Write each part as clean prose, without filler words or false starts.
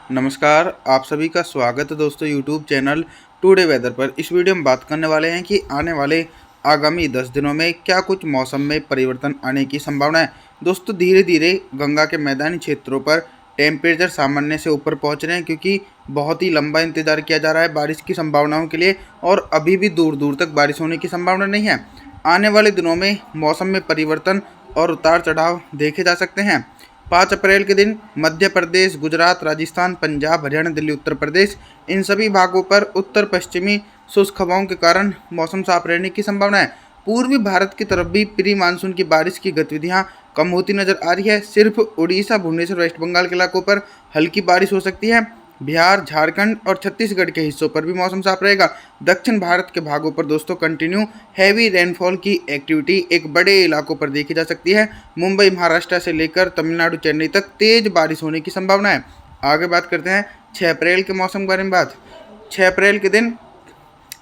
नमस्कार, आप सभी का स्वागत है दोस्तों यूट्यूब चैनल टुडे वेदर पर। इस वीडियो में बात करने वाले हैं कि आने वाले आगामी 10 दिनों में क्या कुछ मौसम में परिवर्तन आने की संभावना है। दोस्तों धीरे धीरे गंगा के मैदानी क्षेत्रों पर टेम्परेचर सामान्य से ऊपर पहुंच रहे हैं, क्योंकि बहुत ही लंबा इंतजार किया जा रहा है बारिश की संभावनाओं के लिए और अभी भी दूर दूर तक बारिश होने की संभावना नहीं है। आने वाले दिनों में मौसम में परिवर्तन और उतार चढ़ाव देखे जा सकते हैं। 5 अप्रैल के दिन मध्य प्रदेश, गुजरात, राजस्थान, पंजाब, हरियाणा, दिल्ली, उत्तर प्रदेश इन सभी भागों पर उत्तर पश्चिमी शुष्क हवाओं के कारण मौसम साफ रहने की संभावना है। पूर्वी भारत की तरफ भी प्री मानसून की बारिश की गतिविधियां कम होती नजर आ रही है। सिर्फ उड़ीसा, भुवनेश्वर, वेस्ट बंगाल के इलाकों पर हल्की बारिश हो सकती है। बिहार, झारखंड और छत्तीसगढ़ के हिस्सों पर भी मौसम साफ रहेगा। दक्षिण भारत के भागों पर दोस्तों कंटिन्यू हैवी रेनफॉल की एक्टिविटी एक बड़े इलाकों पर देखी जा सकती है। मुंबई, महाराष्ट्र से लेकर तमिलनाडु, चेन्नई तक तेज बारिश होने की संभावना है। आगे बात करते हैं 6 अप्रैल के मौसम के बारे में। 6 अप्रैल के दिन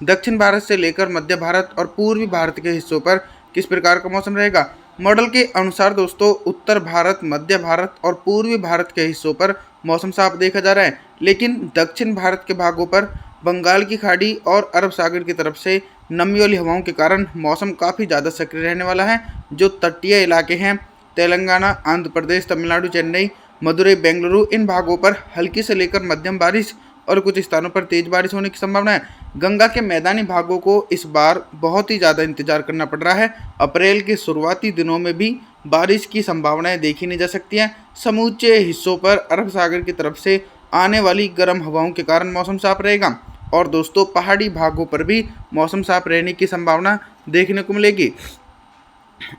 दक्षिण भारत से लेकर मध्य भारत और पूर्वी भारत के हिस्सों पर किस प्रकार का मौसम रहेगा। मॉडल के अनुसार दोस्तों उत्तर भारत, मध्य भारत और पूर्वी भारत के हिस्सों पर मौसम साफ देखा जा रहा है, लेकिन दक्षिण भारत के भागों पर बंगाल की खाड़ी और अरब सागर की तरफ से नमी वाली हवाओं के कारण मौसम काफ़ी ज़्यादा सक्रिय रहने वाला है। जो तटीय इलाके हैं तेलंगाना, आंध्र प्रदेश, तमिलनाडु, चेन्नई, मदुरई, बेंगलुरु इन भागों पर हल्की से लेकर मध्यम बारिश और कुछ स्थानों पर तेज बारिश होने की संभावना है। गंगा के मैदानी भागों को इस बार बहुत ही ज़्यादा इंतजार करना पड़ रहा है। अप्रैल के शुरुआती दिनों में भी बारिश की संभावनाएं देखी नहीं जा सकती हैं। समूचे हिस्सों पर अरब सागर की तरफ से आने वाली गर्म हवाओं के कारण मौसम साफ रहेगा और दोस्तों पहाड़ी भागों पर भी मौसम साफ रहने की संभावना देखने को मिलेगी।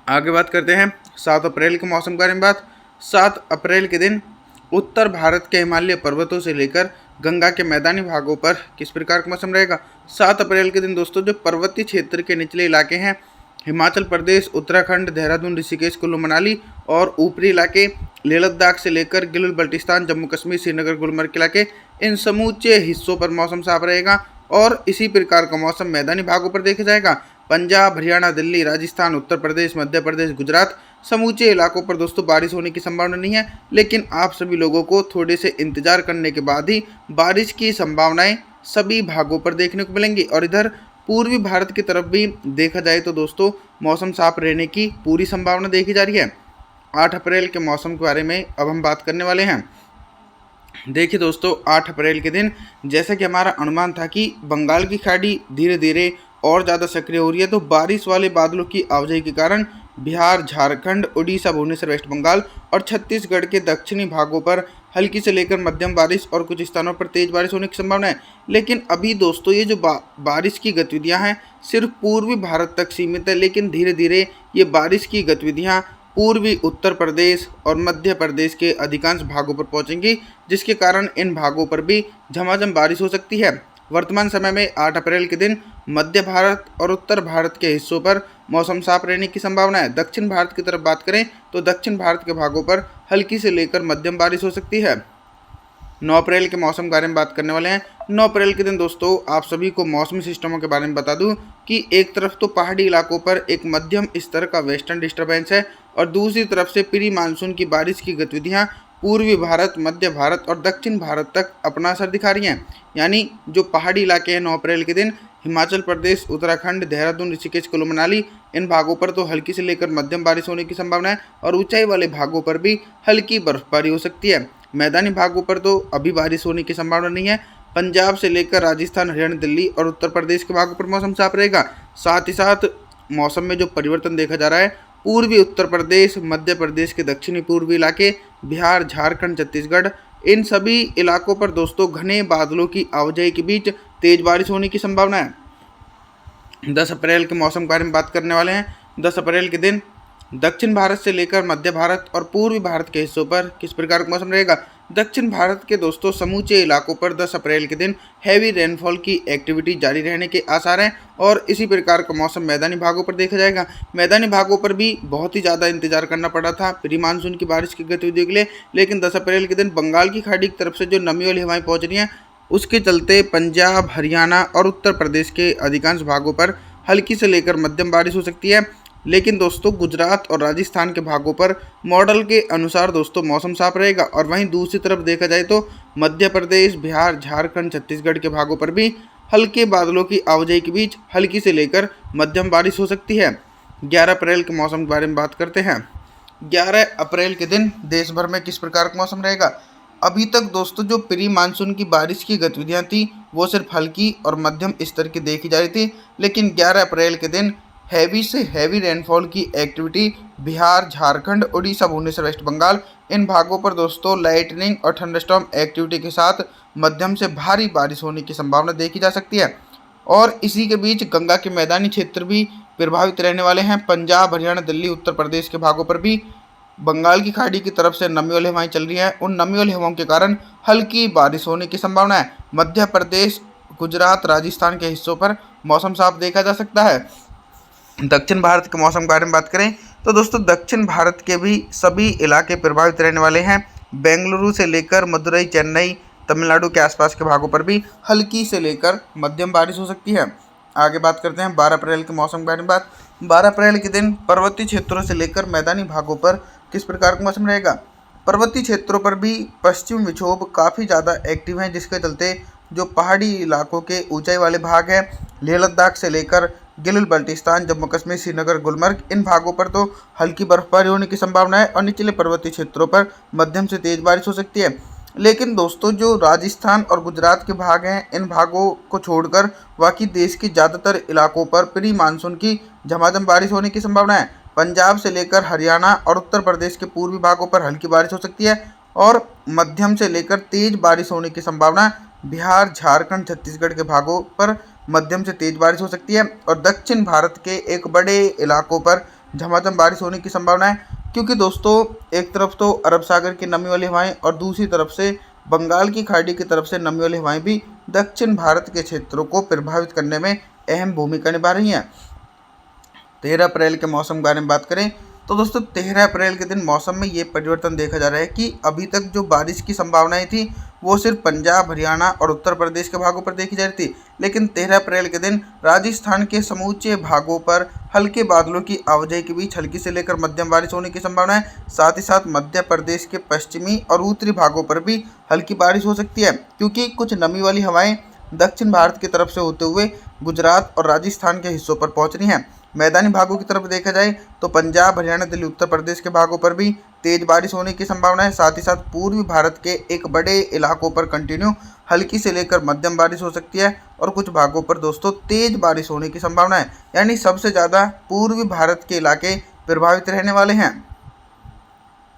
आगे बात करते हैं 7 अप्रैल के मौसम के बारे में। 7 अप्रैल के दिन उत्तर भारत के हिमालय पर्वतों से लेकर गंगा के मैदानी भागों पर किस प्रकार का मौसम रहेगा। 7 अप्रैल के दिन दोस्तों जो पर्वतीय क्षेत्र के निचले इलाके हैं हिमाचल प्रदेश, उत्तराखंड, देहरादून, ऋषिकेश, कुल्लू मनाली और ऊपरी इलाके लेह लद्दाख से लेकर गिलगित बल्टिस्तान, जम्मू कश्मीर, श्रीनगर, गुलमर्ग के इलाके इन समूचे हिस्सों पर मौसम साफ रहेगा और इसी प्रकार का मौसम मैदानी भागों पर देखा जाएगा। पंजाब, हरियाणा, दिल्ली, राजस्थान, उत्तर प्रदेश, मध्य प्रदेश, गुजरात समूचे इलाकों पर दोस्तों बारिश होने की संभावना नहीं है, लेकिन आप सभी लोगों को थोड़े से इंतजार करने के बाद ही बारिश की संभावनाएं सभी भागों पर देखने को मिलेंगी। और इधर पूर्वी भारत की तरफ भी देखा जाए तो दोस्तों मौसम साफ रहने की पूरी संभावना देखी जा रही है। 8 अप्रैल के मौसम के बारे में अब हम बात करने वाले हैं। देखिए दोस्तों 8 अप्रैल के दिन जैसा कि हमारा अनुमान था कि बंगाल की खाड़ी धीरे धीरे और ज़्यादा सक्रिय हो रही है, तो बारिश वाले बादलों की आवाजाही के कारण बिहार, झारखंड, उड़ीसा, भुवनेश्वर, वेस्ट बंगाल और छत्तीसगढ़ के दक्षिणी भागों पर हल्की से लेकर मध्यम बारिश और कुछ स्थानों पर तेज बारिश होने की संभावना है। लेकिन अभी दोस्तों ये जो बारिश की गतिविधियां हैं सिर्फ पूर्वी भारत तक सीमित है, लेकिन धीरे धीरे ये बारिश की गतिविधियां पूर्वी उत्तर प्रदेश और मध्य प्रदेश के अधिकांश भागों पर पहुंचेंगी, जिसके कारण इन भागों पर भी झमाझम बारिश हो सकती है। वर्तमान समय में 8 अप्रैल के दिन मध्य भारत और उत्तर भारत के हिस्सों पर मौसम साफ रहने की संभावना है। दक्षिण भारत की तरफ बात करें तो दक्षिण भारत के भागों पर हल्की से लेकर मध्यम बारिश हो सकती है। 9 अप्रैल के मौसम के बारे में बात करने वाले हैं। 9 अप्रैल के दिन दोस्तों आप सभी को मौसमी सिस्टमों के बारे में बता दूं कि एक तरफ तो पहाड़ी इलाकों पर एक मध्यम स्तर का वेस्टर्न डिस्टर्बेंस है और दूसरी तरफ से प्री मानसून की बारिश की गतिविधियां पूर्वी भारत, मध्य भारत और दक्षिण भारत तक अपना असर दिखा रही हैं। यानी जो पहाड़ी इलाके हैं 9 अप्रैल के दिन हिमाचल प्रदेश, उत्तराखंड, देहरादून, ऋषिकेश, कुल्लू मनाली इन भागों पर तो हल्की से लेकर मध्यम बारिश होने की संभावना है और ऊंचाई वाले भागों पर भी हल्की बर्फबारी हो सकती है। मैदानी भागों पर तो अभी बारिश होने की संभावना नहीं है। पंजाब से लेकर राजस्थान, हरियाणा, दिल्ली और उत्तर प्रदेश के भागों पर मौसम साफ रहेगा। साथ ही साथ मौसम में जो परिवर्तन देखा जा रहा है पूर्वी उत्तर प्रदेश, मध्य प्रदेश के दक्षिणी पूर्वी इलाके, बिहार, झारखंड, छत्तीसगढ़ इन सभी इलाकों पर दोस्तों घने बादलों की आवाजाही के बीच तेज बारिश होने की संभावना है। 10 अप्रैल के मौसम के बारे में बात करने वाले हैं। 10 अप्रैल के दिन दक्षिण भारत से लेकर मध्य भारत और पूर्वी भारत के हिस्सों पर किस प्रकार का मौसम रहेगा। दक्षिण भारत के दोस्तों समूचे इलाकों पर 10 अप्रैल के दिन हैवी रेनफॉल की एक्टिविटी जारी रहने के आसार हैं और इसी प्रकार का मौसम मैदानी भागों पर देखा जाएगा। मैदानी भागों पर भी बहुत ही ज़्यादा इंतजार करना पड़ा था प्री मानसून की बारिश की गतिविधियों के लिए, लेकिन 10 अप्रैल के दिन बंगाल की खाड़ी की तरफ से जो नमी वाली हवाएं पहुँच रही हैं उसके चलते पंजाब, हरियाणा और उत्तर प्रदेश के अधिकांश भागों पर हल्की से लेकर मध्यम बारिश हो सकती है। लेकिन दोस्तों गुजरात और राजस्थान के भागों पर मॉडल के अनुसार दोस्तों मौसम साफ रहेगा। और वहीं दूसरी तरफ देखा जाए तो मध्य प्रदेश, बिहार, झारखंड, छत्तीसगढ़ के भागों पर भी हल्के बादलों की आवाजाही के बीच हल्की से लेकर मध्यम बारिश हो सकती है। 11 अप्रैल के मौसम के बारे में बात करते हैं। 11 अप्रैल के दिन देश भर में किस प्रकार का मौसम रहेगा। अभी तक दोस्तों जो प्री मानसून की बारिश की गतिविधियां थी वो सिर्फ हल्की और मध्यम स्तर की देखी जा रही थी, लेकिन 11 अप्रैल के दिन हैवी से हैवी रेनफॉल की एक्टिविटी बिहार, झारखंड, उड़ीसा, भुवनेश्वर, वेस्ट बंगाल इन भागों पर दोस्तों लाइटनिंग और थंडरस्टॉर्म एक्टिविटी के साथ मध्यम से भारी बारिश होने की संभावना देखी जा सकती है। और इसी के बीच गंगा के मैदानी क्षेत्र भी प्रभावित रहने वाले हैं। पंजाब, हरियाणा, दिल्ली, उत्तर प्रदेश के भागों पर भी बंगाल की खाड़ी की तरफ से नमी वाली हवाएं चल रही हैं। उन नमी वाली हवाओं के कारण हल्की बारिश होने की संभावना है। मध्य प्रदेश, गुजरात, राजस्थान के हिस्सों पर मौसम साफ देखा जा सकता है। दक्षिण भारत के मौसम के बारे में बात करें तो दोस्तों दक्षिण भारत के भी सभी इलाके प्रभावित रहने वाले हैं। बेंगलुरु से लेकर मदुरई, चेन्नई, तमिलनाडु के आसपास के भागों पर भी हल्की से लेकर मध्यम बारिश हो सकती है। आगे बात करते हैं 12 अप्रैल के मौसम के बारे में। 12 अप्रैल के दिन पर्वतीय क्षेत्रों से लेकर मैदानी भागों पर किस प्रकार का मौसम रहेगा। पर्वतीय क्षेत्रों पर भी पश्चिमी विक्षोभ काफ़ी ज़्यादा एक्टिव हैं, जिसके चलते जो पहाड़ी इलाकों के ऊंचाई वाले भाग हैं, लेह लद्दाख से लेकर गिलगित बल्टिस्तान, जम्मू कश्मीर, श्रीनगर, गुलमर्ग इन भागों पर तो हल्की बर्फबारी होने की संभावना है और निचले पर्वतीय क्षेत्रों पर मध्यम से तेज बारिश हो सकती है। लेकिन दोस्तों जो राजस्थान और गुजरात के भाग हैं, इन भागों को छोड़कर बाकी देश के ज़्यादातर इलाकों पर प्री मानसून की झमाझम बारिश होने की संभावना है। पंजाब से लेकर हरियाणा और उत्तर प्रदेश के पूर्वी भागों पर हल्की बारिश हो सकती है और मध्यम से लेकर तेज बारिश होने की संभावना बिहार, झारखंड, छत्तीसगढ़ के भागों पर मध्यम से तेज बारिश हो सकती है। और दक्षिण भारत के एक बड़े इलाकों पर झमाझम बारिश होने की संभावना है, क्योंकि दोस्तों एक तरफ तो अरब सागर की नमी वाली हवाएं और दूसरी तरफ से बंगाल की खाड़ी की तरफ से नमी वाली हवाएं भी दक्षिण भारत के क्षेत्रों को प्रभावित करने में अहम भूमिका निभा रही हैं। 13 अप्रैल के मौसम के बारे में बात करें तो दोस्तों 13 अप्रैल के दिन मौसम में ये परिवर्तन देखा जा रहा है कि अभी तक जो बारिश की संभावनाएं थी वो सिर्फ पंजाब, हरियाणा और उत्तर प्रदेश के भागों पर देखी जा रही थी, लेकिन 13 अप्रैल के दिन राजस्थान के समूचे भागों पर हल्के बादलों की आवाजाही के बीच हल्की से लेकर मध्यम बारिश होने की संभावना है। साथ ही साथ मध्य प्रदेश के पश्चिमी और उत्तरी भागों पर भी हल्की बारिश हो सकती है, क्योंकि कुछ नमी वाली हवाएं दक्षिण भारत की तरफ से होते हुए गुजरात और राजस्थान के हिस्सों पर पहुंच रही हैं। मैदानी भागों की तरफ देखा जाए तो पंजाब, हरियाणा, दिल्ली, उत्तर प्रदेश के भागों पर भी तेज बारिश होने की संभावना है। साथ ही साथ पूर्वी भारत के एक बड़े इलाकों पर कंटिन्यू हल्की से लेकर मध्यम बारिश हो सकती है और कुछ भागों पर दोस्तों तेज बारिश होने की संभावना है। यानी सबसे ज़्यादा पूर्वी भारत के इलाके प्रभावित रहने वाले हैं।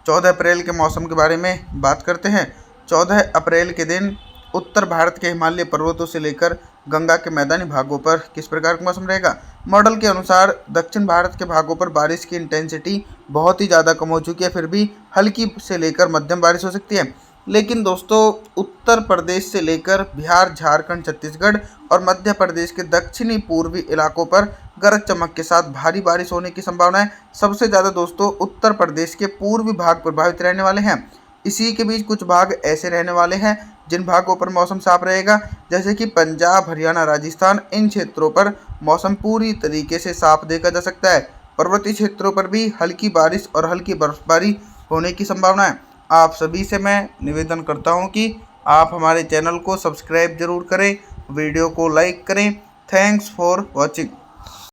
14 अप्रैल के मौसम के बारे में बात करते हैं। 14 अप्रैल के दिन उत्तर भारत के हिमालय पर्वतों से लेकर गंगा के मैदानी भागों पर किस प्रकार का मौसम रहेगा। मॉडल के अनुसार दक्षिण भारत के भागों पर बारिश की इंटेंसिटी बहुत ही ज़्यादा कम हो चुकी है, फिर भी हल्की से लेकर मध्यम बारिश हो सकती है। लेकिन दोस्तों उत्तर प्रदेश से लेकर बिहार, झारखंड, छत्तीसगढ़ और मध्य प्रदेश के दक्षिणी पूर्वी इलाकों पर गरज चमक के साथ भारी बारिश होने की संभावना है। सबसे ज़्यादा दोस्तों उत्तर प्रदेश के पूर्वी भाग प्रभावित रहने वाले हैं। इसी के बीच कुछ भाग ऐसे रहने वाले हैं जिन भागों पर मौसम साफ रहेगा, जैसे कि पंजाब, हरियाणा, राजस्थान इन क्षेत्रों पर मौसम पूरी तरीके से साफ देखा जा सकता है। पर्वतीय क्षेत्रों पर भी हल्की बारिश और हल्की बर्फबारी होने की संभावना है। आप सभी से मैं निवेदन करता हूं कि आप हमारे चैनल को सब्सक्राइब जरूर करें, वीडियो को लाइक करें। Thanks for watching.